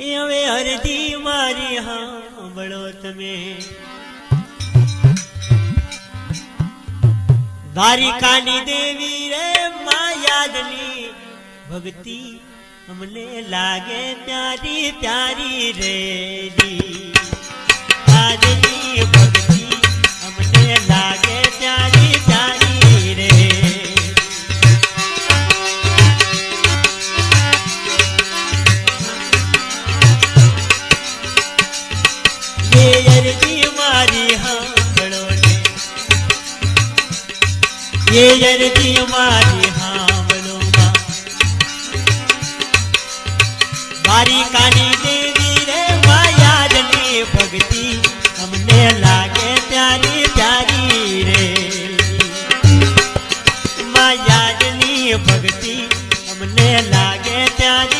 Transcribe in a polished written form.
એ હવે અરજી મારી સાંભળો તમે દ્વારિકાની દેવી રે માયાદની ભક્તિ અમને લાગે પ્યારી પ્યારી રે આજની ભક્તિ અમને લાગે પ્યારી પ્યારી રે ये अरजी मारी हांभळो ने ये अरजी मारी हांभळो मां द्वारिकानी देवी रे मायादनी भक्ति